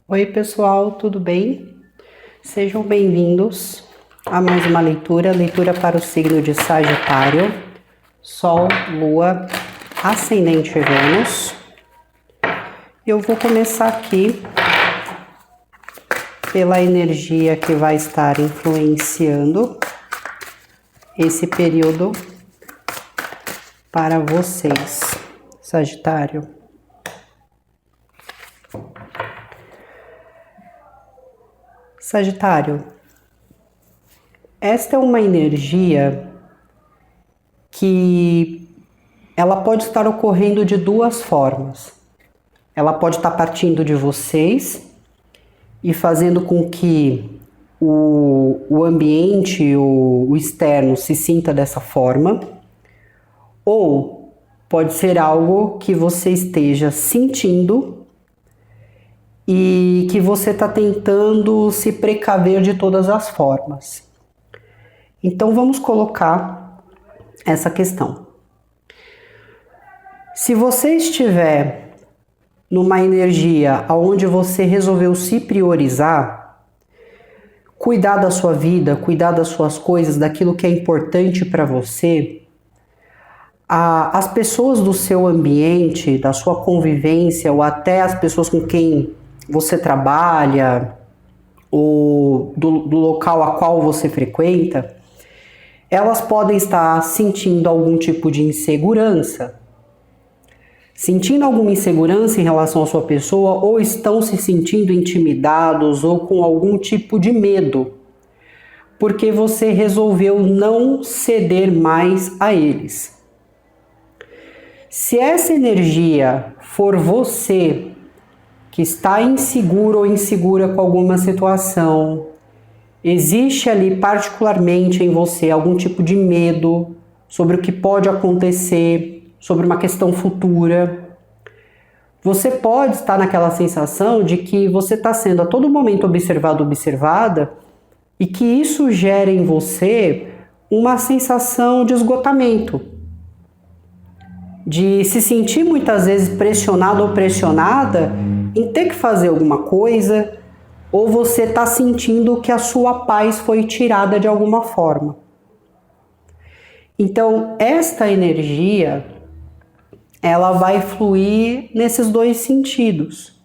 Oi, pessoal, tudo bem? Sejam bem-vindos a mais uma leitura para o signo de Sagitário, Sol, Lua, Ascendente e Vênus. Eu vou começar aqui pela energia que vai estar influenciando esse período para vocês, Sagitário. Sagitário, esta é uma energia que ela pode estar ocorrendo de duas formas. Ela pode estar partindo de vocês e fazendo com que o ambiente, o externo, se sinta dessa forma, ou pode ser algo que você esteja sentindo e que você está tentando se precaver de todas as formas. Então vamos colocar essa questão. Se você estiver numa energia onde você resolveu se priorizar, cuidar da sua vida, cuidar das suas coisas, daquilo que é importante para você, as pessoas do seu ambiente, da sua convivência, ou até as pessoas com quem você trabalha, ou do local a qual você frequenta, elas podem estar sentindo algum tipo de insegurança. Sentindo alguma insegurança em relação à sua pessoa, ou estão se sentindo intimidados ou com algum tipo de medo, porque você resolveu não ceder mais a eles. Se essa energia for você que está inseguro ou insegura com alguma situação, existe ali particularmente em você algum tipo de medo sobre o que pode acontecer, sobre uma questão futura, você pode estar naquela sensação de que você está sendo a todo momento observado, observada, e que isso gera em você uma sensação de esgotamento, de se sentir muitas vezes pressionado ou pressionada em ter que fazer alguma coisa, ou você está sentindo que a sua paz foi tirada de alguma forma. Então, esta energia, ela vai fluir nesses dois sentidos.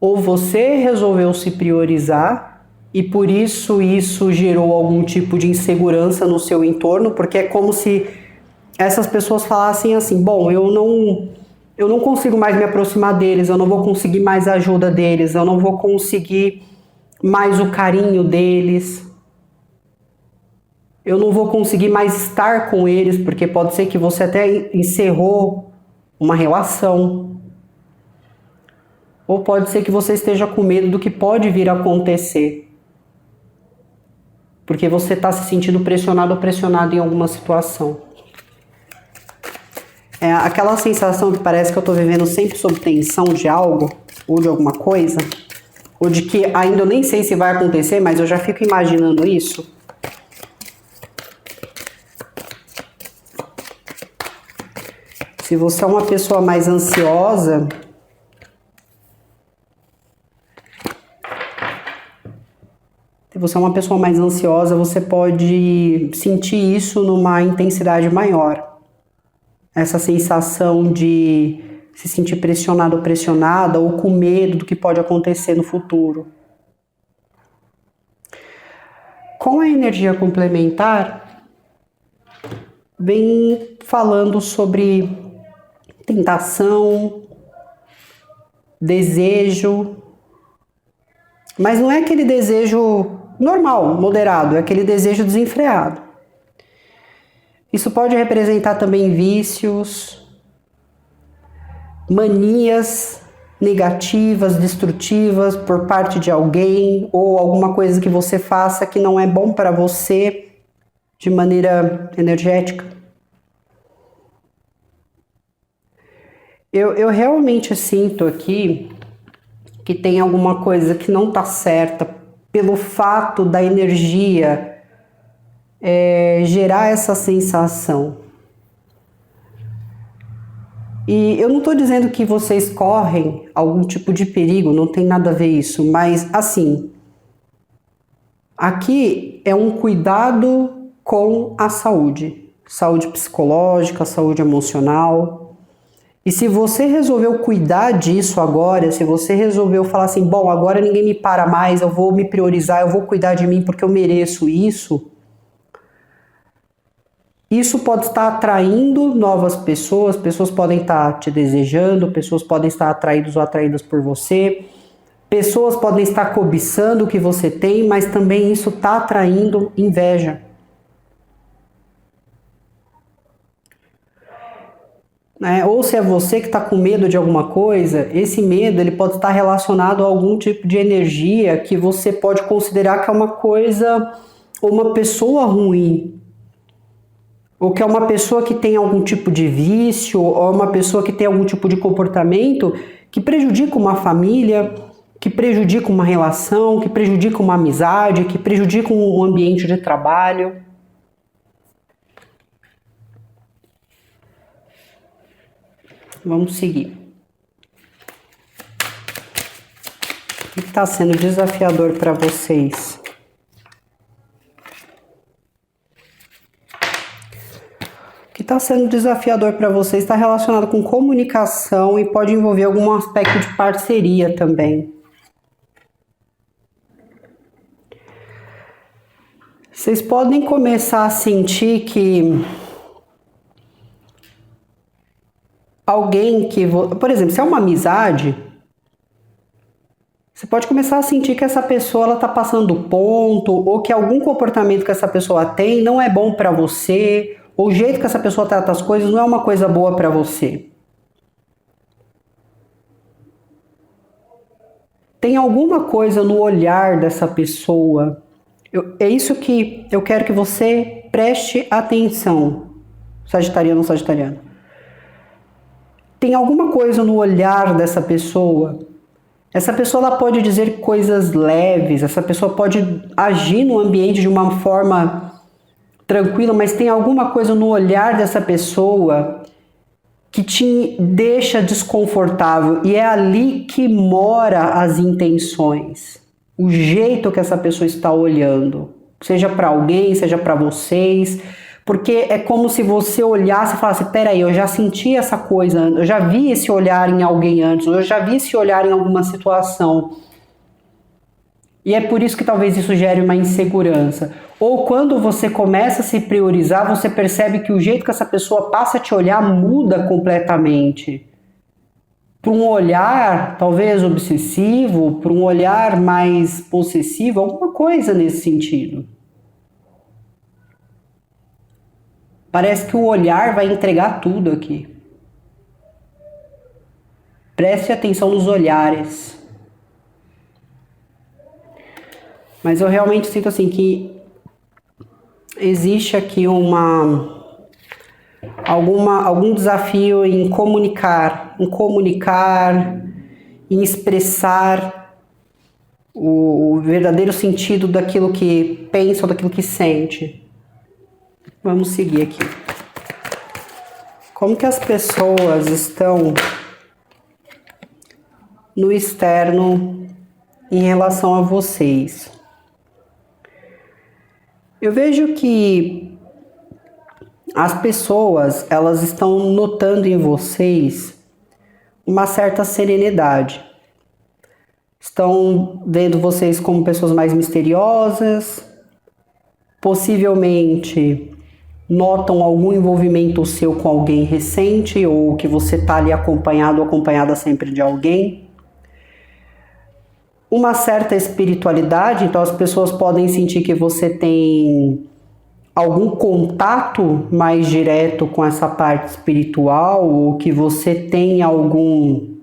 Ou você resolveu se priorizar e por isso gerou algum tipo de insegurança no seu entorno, porque é como se essas pessoas falassem assim: bom, eu não consigo mais me aproximar deles, eu não vou conseguir mais a ajuda deles, eu não vou conseguir mais o carinho deles, eu não vou conseguir mais estar com eles, porque pode ser que você até encerrou uma relação, ou pode ser que você esteja com medo do que pode vir a acontecer, porque você está se sentindo pressionado ou pressionado em alguma situação. É aquela sensação que parece que eu estou vivendo sempre sob tensão de algo, ou de alguma coisa, ou de que ainda eu nem sei se vai acontecer, mas eu já fico imaginando isso. Se você é uma pessoa mais ansiosa, você pode sentir isso numa intensidade maior. Essa sensação de se sentir pressionado ou pressionada, ou com medo do que pode acontecer no futuro. Com a energia complementar, vem falando sobre tentação, desejo, mas não é aquele desejo normal, moderado, é aquele desejo desenfreado. Isso pode representar também vícios, manias negativas, destrutivas por parte de alguém, ou alguma coisa que você faça que não é bom para você de maneira energética. Eu realmente sinto aqui que tem alguma coisa que não está certa pelo fato da energia gerar essa sensação. E eu não estou dizendo que vocês correm algum tipo de perigo, não tem nada a ver isso, mas assim, aqui é um cuidado com a saúde, saúde psicológica, saúde emocional. E se você resolveu cuidar disso agora, se você resolveu falar assim, bom, agora ninguém me para mais, eu vou me priorizar, eu vou cuidar de mim porque eu mereço isso, isso pode estar atraindo novas pessoas, pessoas podem estar te desejando, pessoas podem estar atraídos ou atraídas por você, pessoas podem estar cobiçando o que você tem, mas também isso está atraindo inveja. Ou se é você que está com medo de alguma coisa, esse medo ele pode estar relacionado a algum tipo de energia que você pode considerar que é uma coisa ou uma pessoa ruim, ou que é uma pessoa que tem algum tipo de vício, ou uma pessoa que tem algum tipo de comportamento que prejudica uma família, que prejudica uma relação, que prejudica uma amizade, que prejudica um ambiente de trabalho. Vamos seguir. O que está sendo desafiador para vocês? O que está sendo desafiador para vocês está relacionado com comunicação e pode envolver algum aspecto de parceria também. Vocês podem começar a sentir que alguém que... Por exemplo, se é uma amizade, você pode começar a sentir que essa pessoa está passando do ponto, ou que algum comportamento que essa pessoa tem não é bom para você, ou o jeito que essa pessoa trata as coisas não é uma coisa boa para você. Tem alguma coisa no olhar dessa pessoa. É isso que eu quero que você preste atenção, sagitariano ou sagitariana. Tem alguma coisa no olhar dessa pessoa. Essa pessoa ela pode dizer coisas leves, essa pessoa pode agir no ambiente de uma forma tranquila, mas tem alguma coisa no olhar dessa pessoa que te deixa desconfortável, e é ali que mora as intenções, o jeito que essa pessoa está olhando, seja para alguém, seja para vocês, porque é como se você olhasse e falasse, peraí, eu já senti essa coisa, eu já vi esse olhar em alguém antes, eu já vi esse olhar em alguma situação. E é por isso que talvez isso gere uma insegurança. Ou quando você começa a se priorizar, você percebe que o jeito que essa pessoa passa a te olhar muda completamente. Para um olhar talvez obsessivo, para um olhar mais possessivo, alguma coisa nesse sentido. Parece que o olhar vai entregar tudo aqui. Preste atenção nos olhares. Mas eu realmente sinto assim que existe aqui algum desafio em comunicar, em expressar o verdadeiro sentido daquilo que pensa ou daquilo que sente. Vamos seguir aqui. Como que as pessoas estão no externo em relação a vocês? Eu vejo que as pessoas, elas estão notando em vocês uma certa serenidade. Estão vendo vocês como pessoas mais misteriosas, possivelmente notam algum envolvimento seu com alguém recente, ou que você está ali acompanhado ou acompanhada sempre de alguém. Uma certa espiritualidade, então as pessoas podem sentir que você tem algum contato mais direto com essa parte espiritual, ou que você tem algum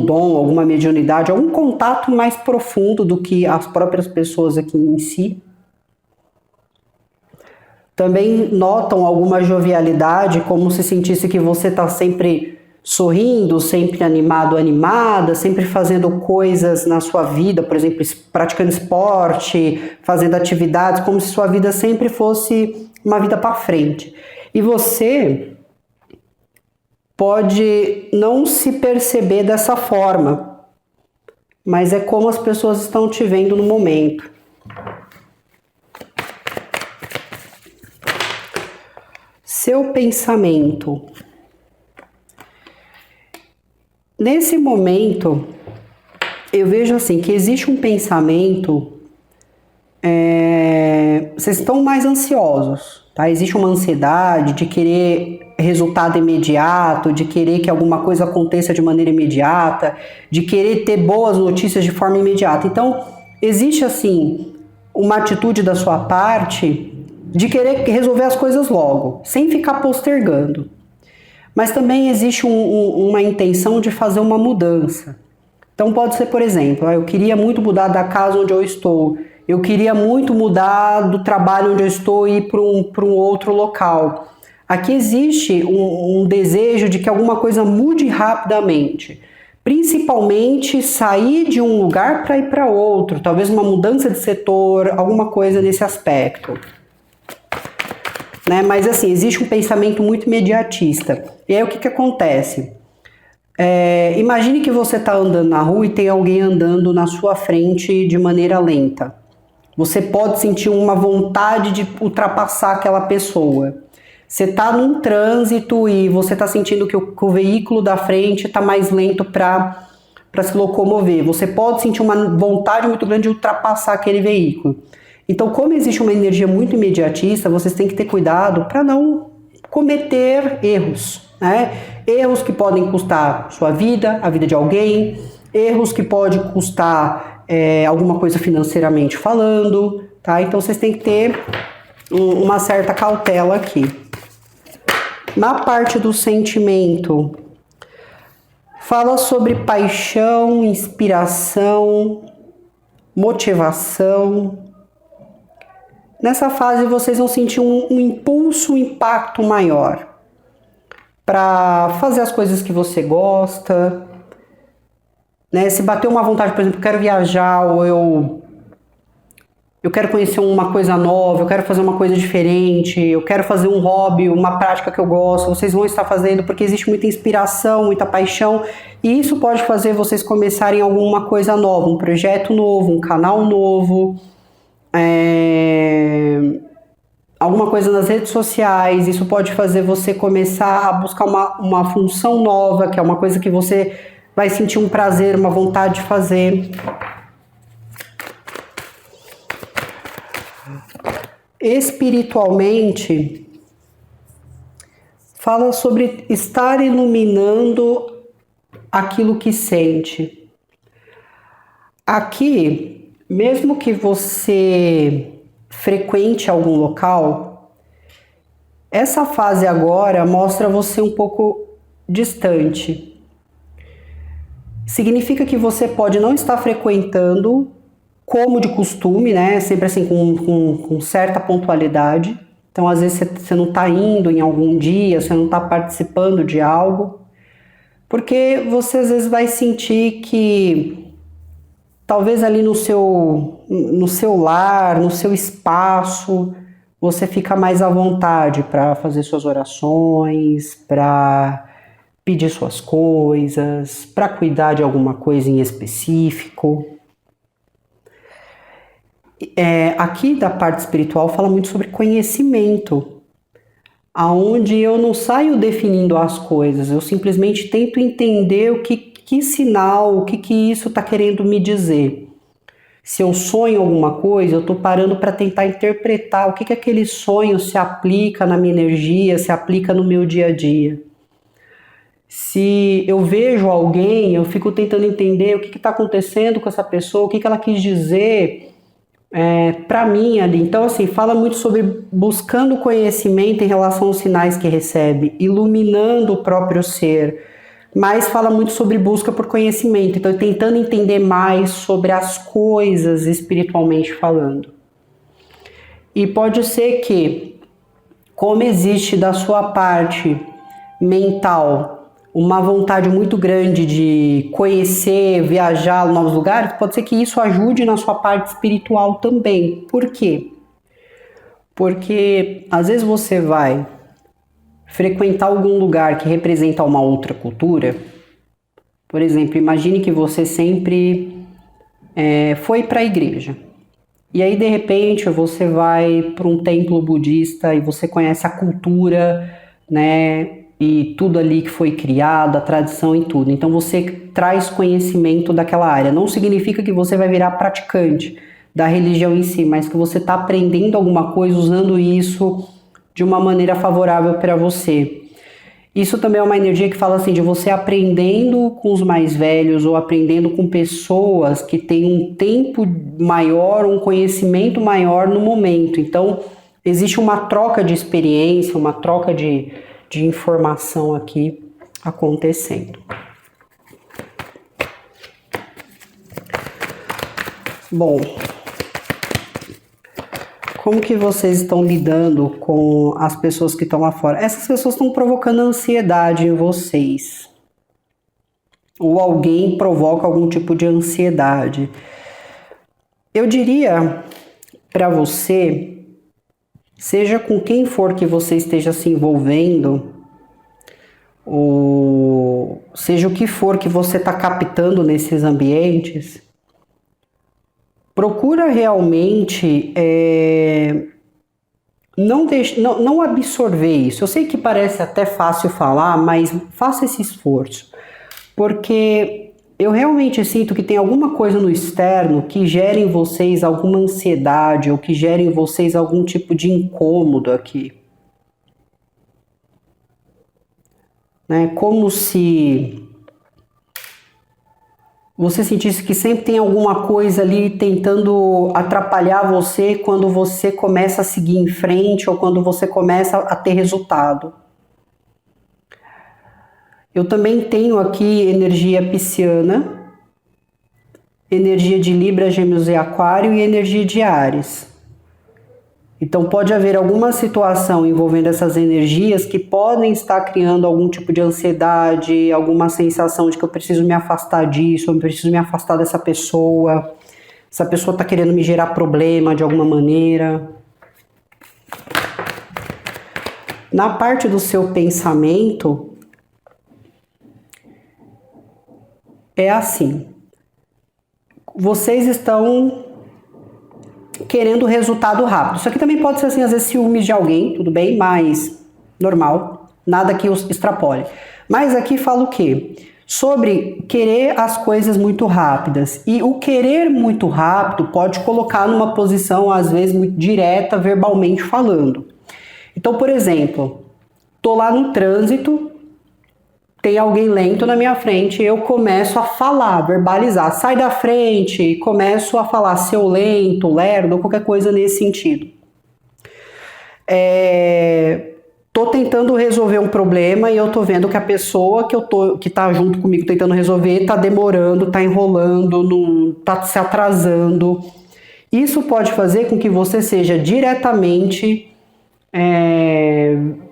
dom, alguma mediunidade, algum contato mais profundo do que as próprias pessoas aqui em si. Também notam alguma jovialidade, como se sentisse que você está sempre sorrindo, sempre animado, animada, sempre fazendo coisas na sua vida, por exemplo, praticando esporte, fazendo atividades, como se sua vida sempre fosse uma vida para frente. E você pode não se perceber dessa forma, mas é como as pessoas estão te vendo no momento. Seu pensamento. Nesse momento, eu vejo assim, que existe um pensamento, vocês estão mais ansiosos, tá? Existe uma ansiedade de querer resultado imediato, de querer que alguma coisa aconteça de maneira imediata, de querer ter boas notícias de forma imediata. Então, existe assim, uma atitude da sua parte de querer resolver as coisas logo, sem ficar postergando. Mas também existe uma intenção de fazer uma mudança. Então pode ser, por exemplo, eu queria muito mudar da casa onde eu estou, eu queria muito mudar do trabalho onde eu estou e ir para um outro local. Aqui existe um desejo de que alguma coisa mude rapidamente. Principalmente sair de um lugar para ir para outro, talvez uma mudança de setor, alguma coisa nesse aspecto. Né? Mas assim, existe um pensamento muito imediatista. E aí o que acontece? Imagine que você está andando na rua e tem alguém andando na sua frente de maneira lenta. Você pode sentir uma vontade de ultrapassar aquela pessoa. Você está num trânsito e você está sentindo que o veículo da frente está mais lento para se locomover. Você pode sentir uma vontade muito grande de ultrapassar aquele veículo. Então, como existe uma energia muito imediatista, vocês têm que ter cuidado para não cometer erros, né? Erros que podem custar sua vida, a vida de alguém, erros que podem custar alguma coisa financeiramente falando, tá? Então, vocês têm que ter uma certa cautela aqui. Na parte do sentimento, fala sobre paixão, inspiração, motivação. Nessa fase vocês vão sentir um impulso, um impacto maior para fazer as coisas que você gosta, né? Se bater uma vontade, por exemplo, eu quero viajar ou eu quero conhecer uma coisa nova, eu quero fazer uma coisa diferente, eu quero fazer um hobby, uma prática que eu gosto, vocês vão estar fazendo porque existe muita inspiração, muita paixão, e isso pode fazer vocês começarem alguma coisa nova, um projeto novo, um canal novo, alguma coisa nas redes sociais. Isso pode fazer você começar a buscar uma função nova, que é uma coisa que você vai sentir um prazer, uma vontade de fazer. Espiritualmente, fala sobre estar iluminando aquilo que sente. Aqui, mesmo que você frequente algum local, essa fase agora mostra você um pouco distante. Significa que você pode não estar frequentando como de costume, né? Sempre assim, com certa pontualidade. Então, às vezes, você não está indo em algum dia, você não está participando de algo, porque você às vezes vai sentir que talvez ali no seu lar, no seu espaço, você fica mais à vontade para fazer suas orações, para pedir suas coisas, para cuidar de alguma coisa em específico. Aqui da parte espiritual fala muito sobre conhecimento, aonde eu não saio definindo as coisas, eu simplesmente tento entender o que sinal, o que isso está querendo me dizer. Se eu sonho alguma coisa, eu estou parando para tentar interpretar o que aquele sonho se aplica na minha energia, se aplica no meu dia a dia. Se eu vejo alguém, eu fico tentando entender o que está acontecendo com essa pessoa, o que ela quis dizer para mim ali. Então, assim, fala muito sobre buscando conhecimento em relação aos sinais que recebe, iluminando o próprio ser, mas fala muito sobre busca por conhecimento, então tentando entender mais sobre as coisas espiritualmente falando. E pode ser que, como existe da sua parte mental uma vontade muito grande de conhecer, viajar em novos lugares, pode ser que isso ajude na sua parte espiritual também. Por quê? Porque às vezes você vai frequentar algum lugar que representa uma outra cultura, por exemplo, imagine que você sempre foi para a igreja. E aí, de repente, você vai para um templo budista e você conhece a cultura, né? E tudo ali que foi criado, a tradição e tudo. Então, você traz conhecimento daquela área. Não significa que você vai virar praticante da religião em si, mas que você está aprendendo alguma coisa usando isso de uma maneira favorável para você. Isso também é uma energia que fala assim de você aprendendo com os mais velhos ou aprendendo com pessoas que têm um tempo maior, um conhecimento maior no momento. Então, existe uma troca de experiência, uma troca de informação aqui acontecendo. Bom, como que vocês estão lidando com as pessoas que estão lá fora? Essas pessoas estão provocando ansiedade em vocês. Ou alguém provoca algum tipo de ansiedade. Eu diria para você, seja com quem for que você esteja se envolvendo, ou seja o que for que você está captando nesses ambientes, procura realmente não absorver isso. Eu sei que parece até fácil falar, mas faça esse esforço. Porque eu realmente sinto que tem alguma coisa no externo que gera em vocês alguma ansiedade ou que gera em vocês algum tipo de incômodo aqui. Né? Como se você sentisse que sempre tem alguma coisa ali tentando atrapalhar você quando você começa a seguir em frente ou quando você começa a ter resultado. Eu também tenho aqui energia pisciana, energia de Libra, Gêmeos e Aquário e energia de Áries. Então pode haver alguma situação envolvendo essas energias que podem estar criando algum tipo de ansiedade, alguma sensação de que eu preciso me afastar disso, eu preciso me afastar dessa pessoa, essa pessoa está querendo me gerar problema de alguma maneira. Na parte do seu pensamento, é assim, vocês estão querendo resultado rápido. Isso aqui também pode ser assim, às vezes ciúmes de alguém, tudo bem, mas normal, nada que os extrapole. Mas aqui fala o quê? Sobre querer as coisas muito rápidas. E o querer muito rápido pode colocar numa posição, às vezes, muito direta, verbalmente falando. Então, por exemplo, tô lá no trânsito, tem alguém lento na minha frente, eu começo a falar, verbalizar, sai da frente, começo a falar seu lento, lerdo, qualquer coisa nesse sentido. Tô tentando resolver um problema e eu tô vendo que a pessoa que tá junto comigo tentando resolver tá demorando, tá enrolando, tá se atrasando. Isso pode fazer com que você seja diretamente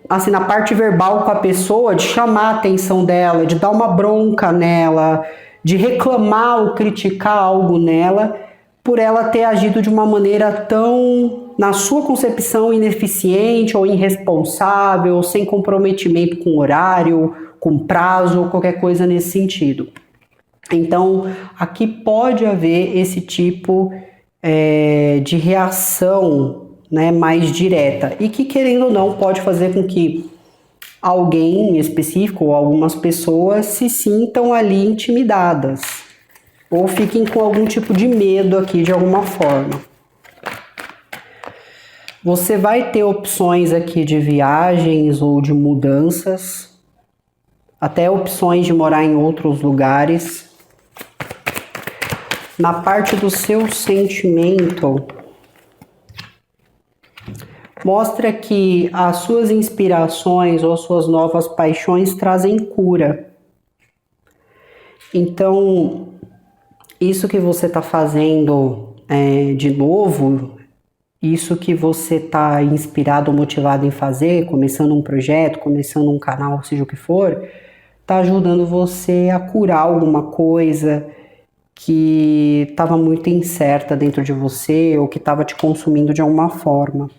assim, na parte verbal com a pessoa, de chamar a atenção dela, de dar uma bronca nela, de reclamar ou criticar algo nela, por ela ter agido de uma maneira tão, na sua concepção, ineficiente ou irresponsável, ou sem comprometimento com horário, com prazo, ou qualquer coisa nesse sentido. Então, aqui pode haver esse tipo de reação, né, mais direta, e que, querendo ou não, pode fazer com que alguém em específico ou algumas pessoas se sintam ali intimidadas ou fiquem com algum tipo de medo aqui de alguma forma. Você vai ter opções aqui de viagens ou de mudanças, até opções de morar em outros lugares. Na parte do seu sentimento, mostra que as suas inspirações ou as suas novas paixões trazem cura. Então, isso que você está fazendo de novo, isso que você está inspirado ou motivado em fazer, começando um projeto, começando um canal, seja o que for, está ajudando você a curar alguma coisa que estava muito incerta dentro de você ou que estava te consumindo de alguma forma.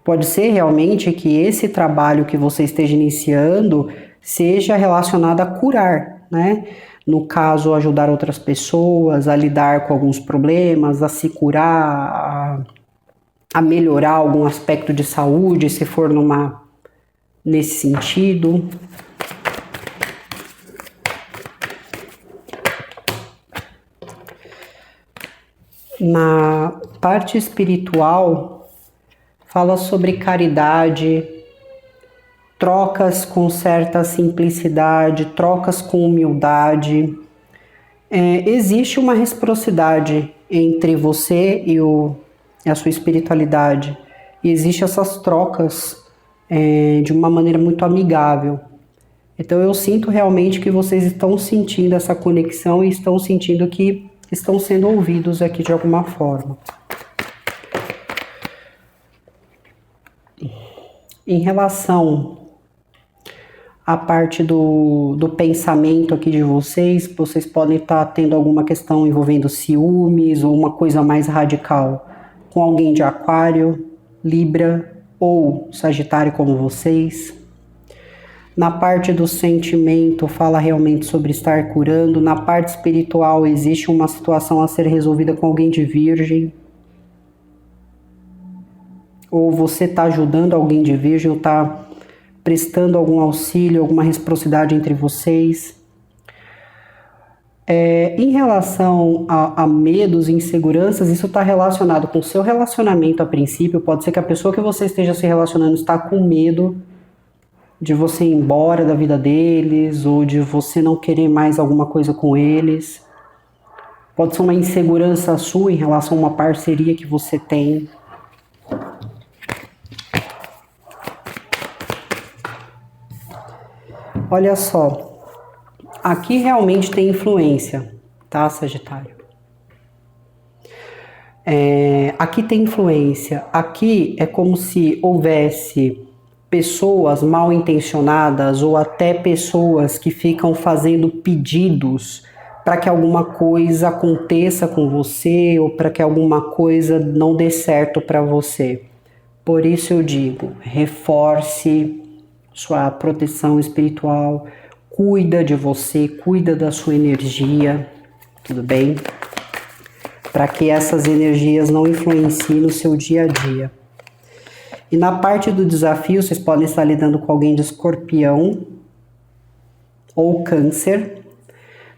Pode ser realmente que esse trabalho que você esteja iniciando seja relacionado a curar, né? No caso, ajudar outras pessoas a lidar com alguns problemas, a se curar, a melhorar algum aspecto de saúde, se for nesse sentido. Na parte espiritual, fala sobre caridade, trocas com certa simplicidade, trocas com humildade. Existe uma reciprocidade entre você e a sua espiritualidade. E existem essas trocas de uma maneira muito amigável. Então eu sinto realmente que vocês estão sentindo essa conexão e estão sentindo que estão sendo ouvidos aqui de alguma forma. Em relação à parte do pensamento aqui de vocês podem estar tendo alguma questão envolvendo ciúmes ou uma coisa mais radical com alguém de Aquário, Libra ou Sagitário como vocês. Na parte do sentimento, fala realmente sobre estar curando. Na parte espiritual, existe uma situação a ser resolvida com alguém de Virgem. Ou você está ajudando alguém de Virgem, ou está prestando algum auxílio, alguma reciprocidade entre vocês. Em relação a medos e inseguranças, isso está relacionado com o seu relacionamento a princípio. Pode ser que a pessoa que você esteja se relacionando está com medo de você ir embora da vida deles, ou de você não querer mais alguma coisa com eles. Pode ser uma insegurança sua em relação a uma parceria que você tem. Olha só, aqui realmente tem influência, tá, Sagitário? Aqui tem influência, aqui é como se houvesse pessoas mal intencionadas ou até pessoas que ficam fazendo pedidos para que alguma coisa aconteça com você ou para que alguma coisa não dê certo para você. Por isso eu digo, reforce sua proteção espiritual, cuida de você, cuida da sua energia, tudo bem? Para que essas energias não influenciem no seu dia a dia. E na parte do desafio, vocês podem estar lidando com alguém de Escorpião ou Câncer,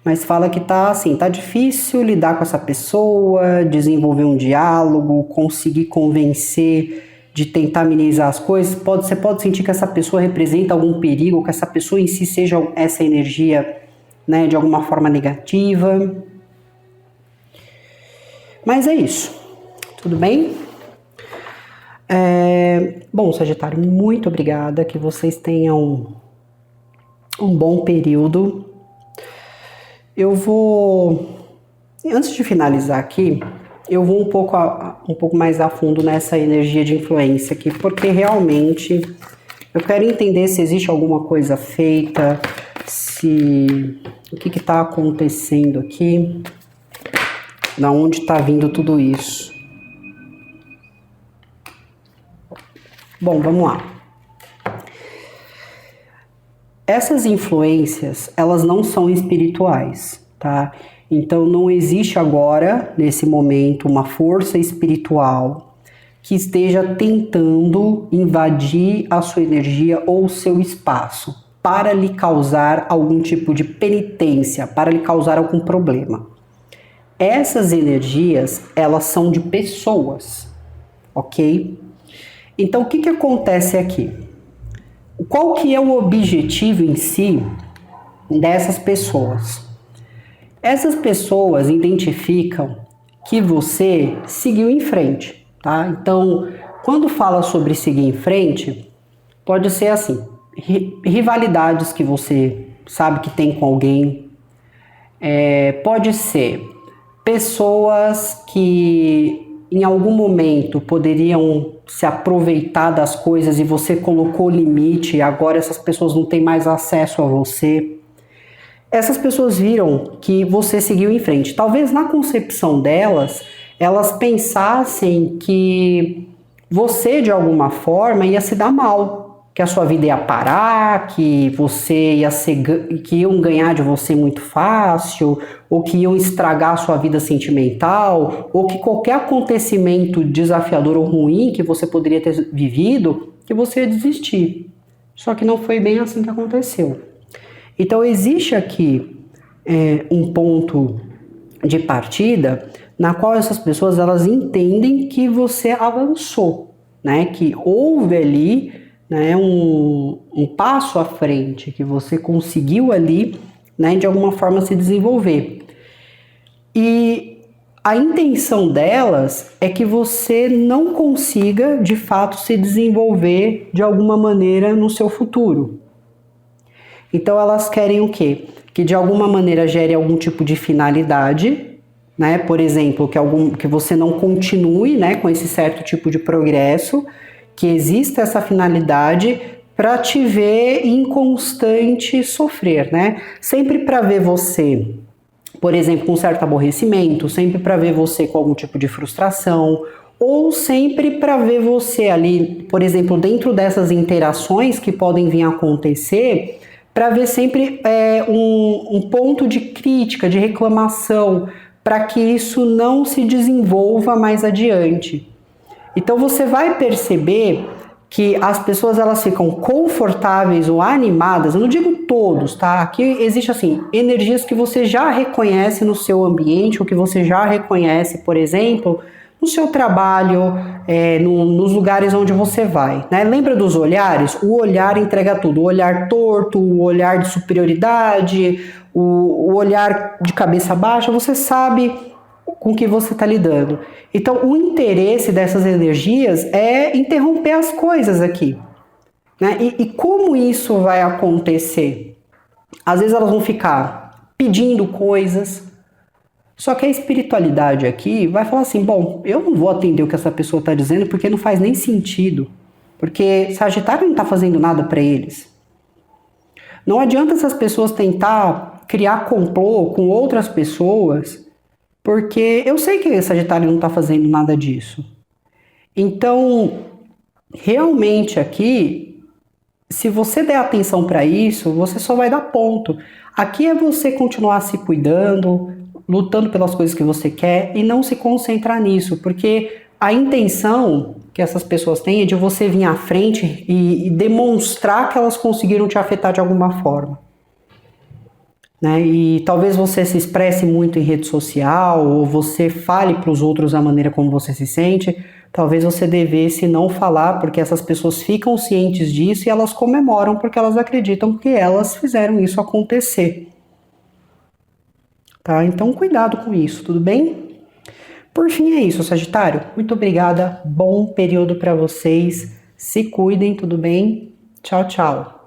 mas fala que tá difícil lidar com essa pessoa, desenvolver um diálogo, conseguir convencer, de tentar amenizar as coisas. Você pode sentir que essa pessoa representa algum perigo, que essa pessoa em si seja essa energia, né, de alguma forma negativa. Mas é isso, tudo bem? Bom, Sagitário, muito obrigada, que vocês tenham um bom período. Eu vou, antes de finalizar aqui, eu vou um pouco mais a fundo nessa energia de influência aqui, porque realmente eu quero entender se existe alguma coisa feita, o que está acontecendo aqui, da onde está vindo tudo isso. Bom, vamos lá. Essas influências, elas não são espirituais, tá? Então não existe agora, nesse momento, uma força espiritual que esteja tentando invadir a sua energia ou o seu espaço para lhe causar algum tipo de penitência, para lhe causar algum problema. Essas energias, elas são de pessoas, ok? Então o que acontece aqui? Qual que é o objetivo em si dessas pessoas? Essas pessoas identificam que você seguiu em frente, tá? Então, quando fala sobre seguir em frente, pode ser assim, rivalidades que você sabe que tem com alguém, pode ser pessoas que em algum momento poderiam se aproveitar das coisas e você colocou limite e agora essas pessoas não têm mais acesso a você. Essas pessoas viram que você seguiu em frente. Talvez na concepção delas, elas pensassem que você de alguma forma ia se dar mal, que a sua vida ia parar, que você ia que iam ganhar de você muito fácil, ou que iam estragar a sua vida sentimental, ou que qualquer acontecimento desafiador ou ruim que você poderia ter vivido, que você ia desistir. Só que não foi bem assim que aconteceu. Então existe aqui um ponto de partida na qual essas pessoas elas entendem que você avançou, né? Que houve ali, né, um passo à frente, que você conseguiu ali, né, de alguma forma se desenvolver. E a intenção delas é que você não consiga, de fato, se desenvolver de alguma maneira no seu futuro. Então elas querem o quê? Que de alguma maneira gere algum tipo de finalidade, né? Por exemplo, que você não continue, né, com esse certo tipo de progresso, que exista essa finalidade para te ver em constante sofrer, né? Sempre para ver você, por exemplo, com um certo aborrecimento, sempre para ver você com algum tipo de frustração, ou sempre para ver você ali, por exemplo, dentro dessas interações que podem vir a acontecer, para ver sempre um ponto de crítica, de reclamação, para que isso não se desenvolva mais adiante. Então você vai perceber que as pessoas elas ficam confortáveis ou animadas, eu não digo todos, tá? Aqui existe assim, energias que você já reconhece no seu ambiente, ou que você já reconhece, por exemplo, no seu trabalho, nos lugares onde você vai, né? Lembra dos olhares? O olhar entrega tudo, o olhar torto, o olhar de superioridade, o olhar de cabeça baixa, você sabe com que você está lidando. Então, o interesse dessas energias é interromper as coisas aqui, né? E como isso vai acontecer? Às vezes elas vão ficar pedindo coisas, só que a espiritualidade aqui vai falar assim, bom, eu não vou atender o que essa pessoa está dizendo porque não faz nem sentido, porque Sagitário não está fazendo nada para eles. Não adianta essas pessoas tentar criar complô com outras pessoas, porque eu sei que Sagitário não está fazendo nada disso. Então, realmente aqui, se você der atenção para isso, você só vai dar ponto. Aqui é você continuar se cuidando, lutando pelas coisas que você quer e não se concentrar nisso, porque a intenção que essas pessoas têm é de você vir à frente e demonstrar que elas conseguiram te afetar de alguma forma. Né? E talvez você se expresse muito em rede social, ou você fale para os outros a maneira como você se sente. Talvez você devesse não falar, porque essas pessoas ficam cientes disso e elas comemoram porque elas acreditam que elas fizeram isso acontecer. Tá? Então cuidado com isso, tudo bem? Por fim é isso, Sagitário. Muito obrigada, bom período para vocês. Se cuidem, tudo bem? Tchau, tchau.